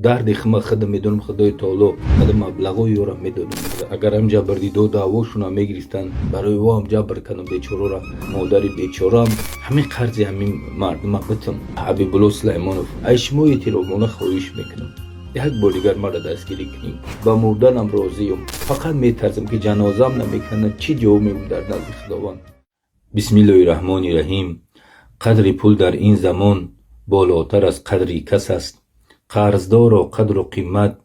درد خم خود میدونم، خدای تعالی خود مبلغای او را میدونم. اگر هم جبردی دو دعواشون هم میگرفتن برای او هم جبر کنم بیچاره را، مادری بیچاره هم همین قرض همین مردم بتم. حبیب الله سلیمانوف ای شما احترامانه خواهش میکنم یک بار دیگر مرا دستگیری کنیم. با مردنم راضیم، فقط میترسم که جنازم نمیکنن چی جواب میدم در نزد خداوند. بسم الله الرحمن الرحیم. قدر پول در این زمان بالاتر از قدری کس است. قرضدار و قدر و قیمت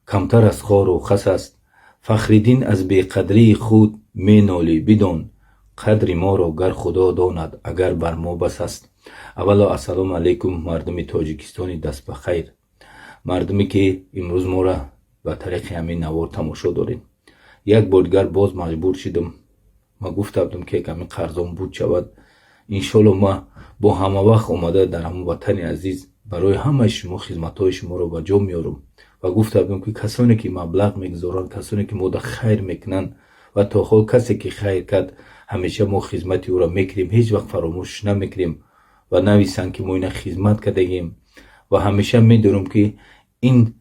کمتر از خار و خس است. فخردین از بیقدری خود می نالی بدان، قدر ما را گر خدا داند اگر بر ما بس است. اولا السلام علیکم مردم تاجیکستانی دست بخیر. مردمی که امروز ما را به طریق همین نوار تماشا دارین. یک بار دیگر باز مجبور شدم، ما گفتم که کمی قرضم بود شود. انشالله ما با همه وقت آمده در همون وطن عزیز برای همه شما خدمت‌های شما رو به جا میارم و گفتم که کسانی که مبلغ میگذارن، کسانی که ما خیر میکنن و تا حال کسی که خیر کرد همیشه ما خدمت او را میکنیم، هیچ وقت فراموش نمیکنیم و نویسن که ما اینا خدمت کردیم و همیشه میدونم که این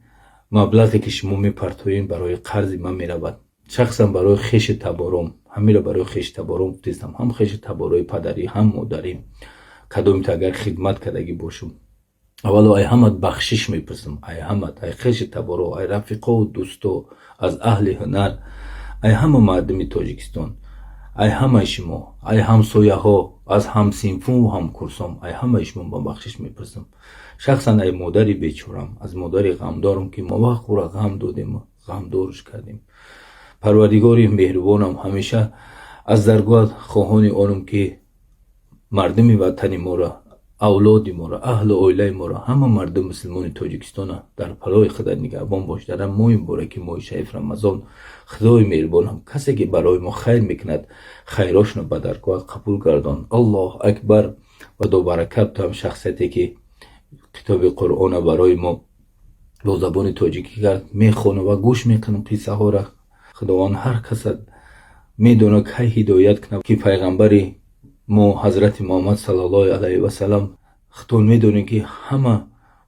مبلغی که شما میپرتوین برای قرض من میرود. شخصا برای خیش تبارم، همین را برای خیش تبارم گفتم، هم خیش تبارای پدری هم مادری کدوم اگر خدمت کردگی باشم. اولا ای همت بخشش میپرسم، ای همت، ای خیش تبارا، ای رفیقا و دوستا از اهل هنر، ای همه مردم تاجیکستان، ای همه شما، ای همسایه ها از هم سینفون و هم کورسام، ای همه شما با بخشش میپرسم. شخصا ای مادری بیچارم، از مادری غمدارم که ما وقت را غم دادیم، غم دارش کردیم. پروردگاری مهربانم همیشه از درگاه خواهان آنم که مردم وطن ما را، اولاد ما را، اهل اویله ما را، همه مردم مسلمان تاجیکستان در پناه خدا نگهبان باش. در ماه مبارک ماه شریف رمضان خدای مهربان کسی که برای ما خیر میکند خیراشون به درگاه قبول گردان. الله اکبر. و دو برکت هم شخصیتی که کتاب قرآن برای ما با زبان تاجیکی کرد میخونه و گوش میکنم قصه ها را. خداوند هر کس میدونه که هدایت کنه که پیغمبری ما حضرت محمد صلی الله علیه و سلم خطون میدونیم که همه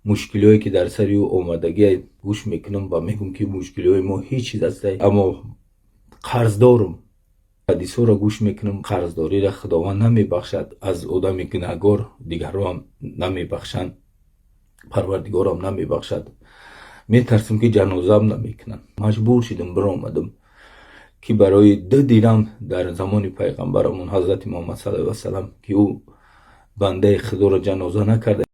مشکلی که در سر او آمدگی گوش میکنم و میگم که مشکلی ما هیچ چیز است، اما قرض دارم. حدیث را گوش میکنم، قرضداری را خداوند نمیبخشد، از آدم گناهکار دیگر را هم نمیبخشند، پروردگار هم نمیبخشد. میترسم که جنازم نمیکنن. مجبور شدم برآمدم که برای 2 دیرم در زمان پیغمبرمون حضرت محمد صلی الله علیه و سلم که او بنده خدا را جنازه نکرده